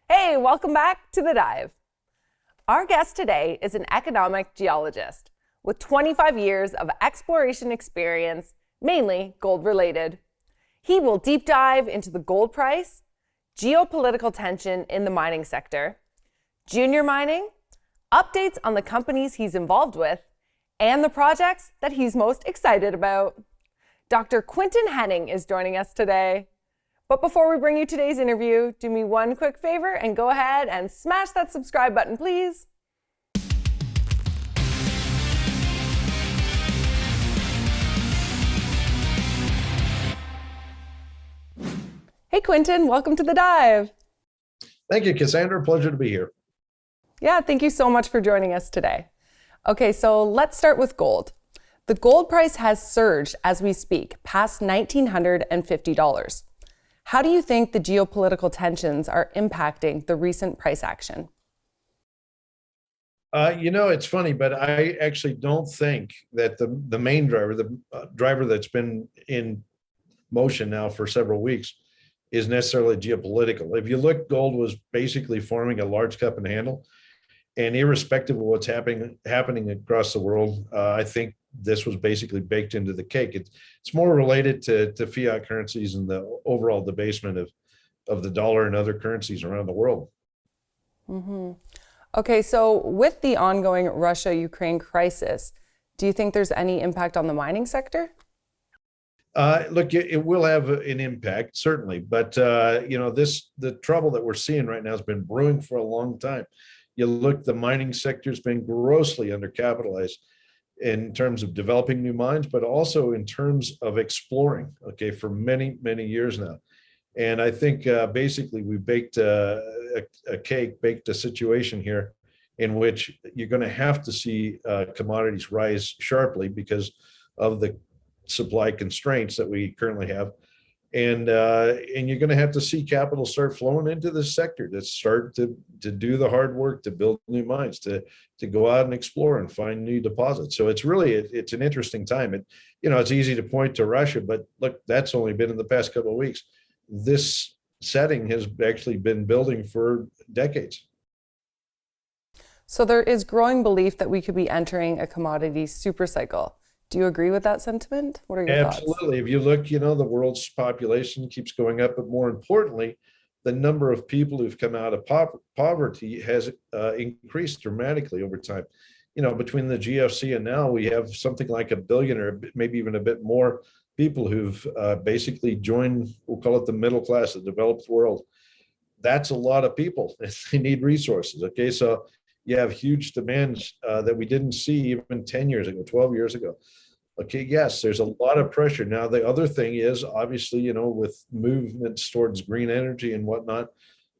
Hey, welcome back to The Dive. Our guest today is an economic geologist with 25 years of exploration experience, mainly gold-related. He will deep dive into the gold price, geopolitical tension in the mining sector, junior mining, updates on the companies he's involved with, and the projects that he's most excited about. Dr. Quinton Hennigh is joining us today. But before we bring you today's interview, do me one quick favor and go ahead and smash that subscribe button, please. Hey, Quinton, welcome to The Dive. Thank you, Cassandra. Pleasure to be here. Yeah, thank you so much for joining us today. Okay, so let's start with gold. The gold price has surged as we speak, past $1,950. How do you think the geopolitical tensions are impacting the recent price action? It's funny, but I actually don't think that the main driver, the driver that's been in motion now for several weeks, is necessarily geopolitical. If you look, gold was basically forming a large cup and handle, and irrespective of what's happening across the world, I think this was basically baked into the cake. It's more related to fiat currencies and the overall debasement of the dollar and other currencies around the world. Mm-hmm. Okay, so with the ongoing Russia-Ukraine crisis, do you think there's any impact on the mining sector? Look, it will have an impact, certainly, but the trouble that we're seeing right now has been brewing for a long time. You look, the mining sector's been grossly undercapitalized in terms of developing new mines, but also in terms of exploring, okay, for many, many years now. And I think basically we baked a situation here in which you're going to have to see commodities rise sharply because of the supply constraints that we currently have. And you're going to have to see capital start flowing into this sector to start to do the hard work, to build new mines, to go out and explore and find new deposits. So it's an interesting time. It's easy to point to Russia, but look, that's only been in the past couple of weeks. This setting has actually been building for decades. So there is growing belief that we could be entering a commodities supercycle. Do you agree with that sentiment? What are your thoughts? Absolutely. If you look, the world's population keeps going up, but more importantly, the number of people who've come out of poverty has increased dramatically over time. Between the GFC and now, we have something like 1 billion or maybe even a bit more people who've basically joined, we'll call it the middle class, the developed world. That's a lot of people. They need resources. Okay, so you have huge demands that we didn't see even 10 years ago, 12 years ago. Okay, yes, there's a lot of pressure. Now, the other thing is, obviously, with movements towards green energy and whatnot,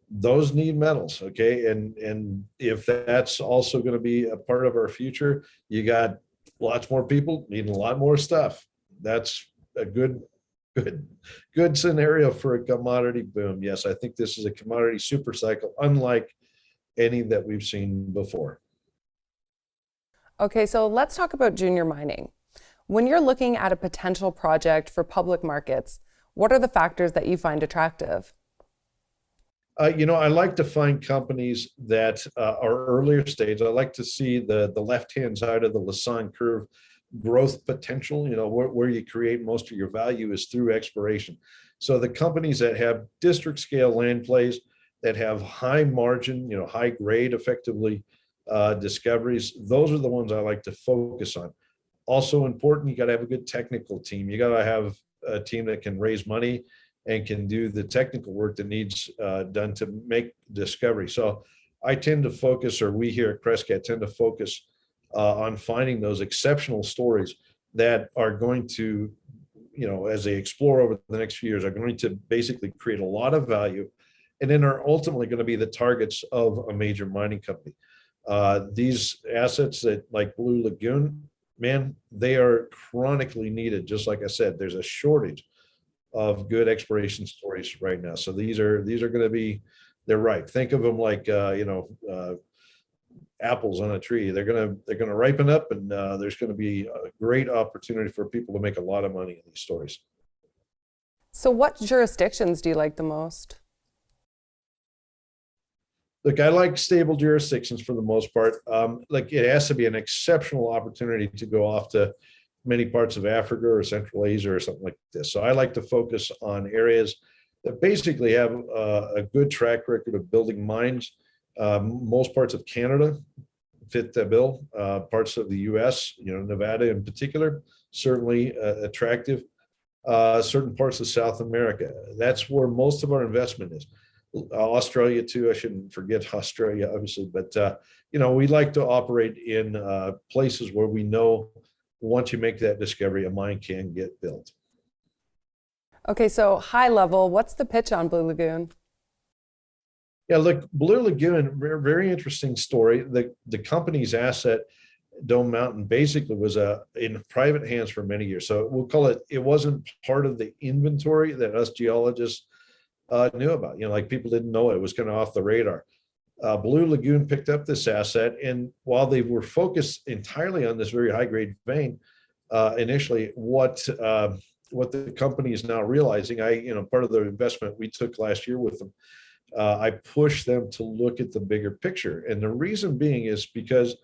those need metals, okay? And if that's also going to be a part of our future, you got lots more people needing a lot more stuff. That's a good scenario for a commodity boom. Yes, I think this is a commodity super cycle, unlike any that we've seen before. Okay, so let's talk about junior mining. When you're looking at a potential project for public markets, what are the factors that you find attractive? I like to find companies that are earlier stage. I like to see the left-hand side of the Lassonde curve growth potential. Where you create most of your value is through exploration. So the companies that have district scale land plays, that have high margin, high grade, effectively discoveries, those are the ones I like to focus on. Also important, you got to have a good technical team. You got to have a team that can raise money and can do the technical work that needs done to make discovery. So I tend to focus, or we here at Crescat tend to focus on finding those exceptional stories that are going to, as they explore over the next few years, are going to basically create a lot of value, and then are ultimately going to be the targets of a major mining company. These assets that like Blue Lagoon, man, they are chronically needed. Just like I said, there's a shortage of good exploration stories right now. So these are going to be, they're ripe. Think of them like apples on a tree. They're going to ripen up, and there's going to be a great opportunity for people to make a lot of money in these stories. So what jurisdictions do you like the most? Look, I like stable jurisdictions for the most part. Like it has to be an exceptional opportunity to go off to many parts of Africa or Central Asia or something like this. So I like to focus on areas that basically have a good track record of building mines. Most parts of Canada fit the bill. Parts of the U.S., Nevada in particular, certainly attractive. Certain parts of South America, that's where most of our investment is. Australia too. I shouldn't forget Australia, obviously, but we like to operate in places where we know once you make that discovery, a mine can get built. Okay, so high level, what's the pitch on Blue Lagoon? Yeah, look, Blue Lagoon, very interesting story. The company's asset, Dome Mountain, basically was in private hands for many years. So we'll call it, it wasn't part of the inventory that us geologists knew about. Like people didn't know it was kind of off the radar. Blue Lagoon picked up this asset, and while they were focused entirely on this very high grade vein, initially, what the company is now realizing, part of the investment we took last year with them, I pushed them to look at the bigger picture, and the reason being is because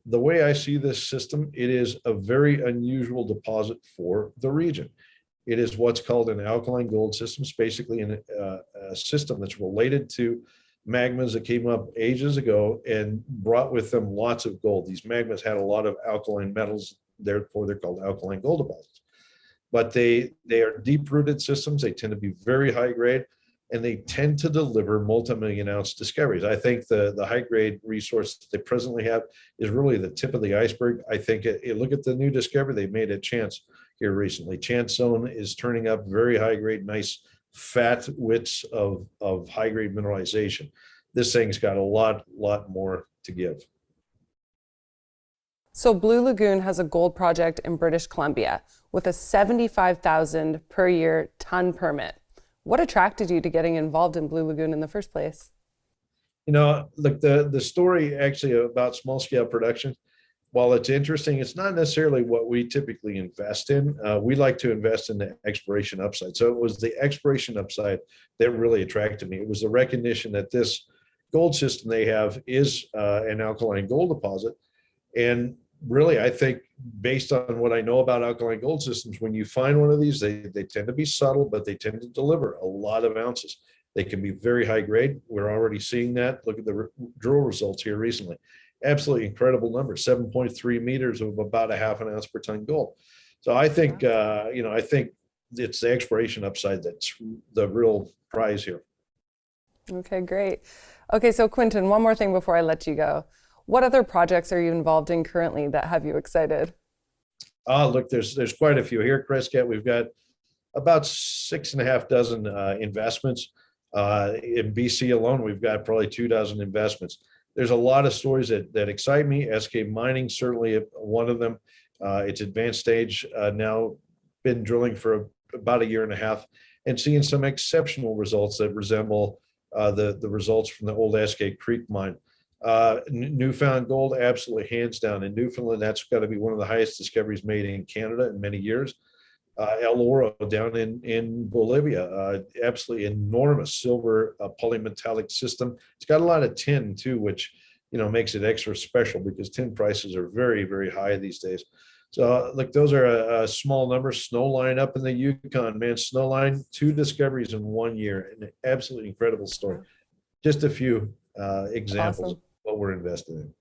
the way I see this system, it is a very unusual deposit for the region. It is what's called an alkaline gold system. It's basically a system that's related to magmas that came up ages ago and brought with them lots of gold. These magmas had a lot of alkaline metals, therefore they're called alkaline gold deposits. But they are deep-rooted systems. They tend to be very high grade, and they tend to deliver multi-million ounce discoveries. I think the high grade resource they presently have is really the tip of the iceberg. I think look at the new discovery they made at Chance here recently. Chance Zone is turning up very high grade, nice fat widths of high grade mineralization. This thing's got a lot more to give. So Blue Lagoon has a gold project in British Columbia with a 75,000 per year ton permit. What attracted you to getting involved in Blue Lagoon in the first place? Look, the story actually about small scale production, while it's interesting, it's not necessarily what we typically invest in. We like to invest in the exploration upside. So it was the exploration upside that really attracted me. It was the recognition that this gold system they have is an alkaline gold deposit. And really, I think based on what I know about alkaline gold systems, when you find one of these, they tend to be subtle, but they tend to deliver a lot of ounces. They can be very high grade. We're already seeing that. Look at the drill results here recently. Absolutely incredible numbers, 7.3 meters of about a half an ounce per ton gold. So I think, I think it's the exploration upside that's the real prize here. Okay, great. Okay, so Quinton, one more thing before I let you go. What other projects are you involved in currently that have you excited? Look, there's quite a few here at Crescat. We've got about 6.5 dozen investments. In BC alone, we've got probably 24 investments. There's a lot of stories that excite me. SK Mining, certainly one of them. It's advanced stage now, been drilling for about a year and a half and seeing some exceptional results that resemble the results from the old SK Creek mine. Newfound gold, absolutely hands down. In Newfoundland, that's got to be one of the highest discoveries made in Canada in many years. El Oro down in Bolivia, absolutely enormous silver polymetallic system. It's got a lot of tin too, which makes it extra special because tin prices are very, very high these days. So look, those are a small number. Snowline up in the Yukon, man, Snowline, 2 discoveries in 1 year, an absolutely incredible story. Just a few examples of what we're invested in.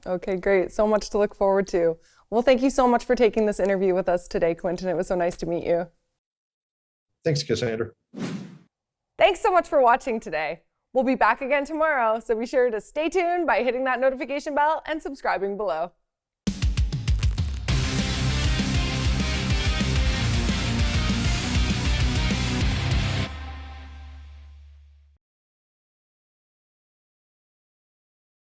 Okay, great. So much to look forward to. Well, thank you so much for taking this interview with us today, Quinton. It was so nice to meet you. Thanks, Cassandra. Thanks so much for watching today. We'll be back again tomorrow, so be sure to stay tuned by hitting that notification bell and subscribing below.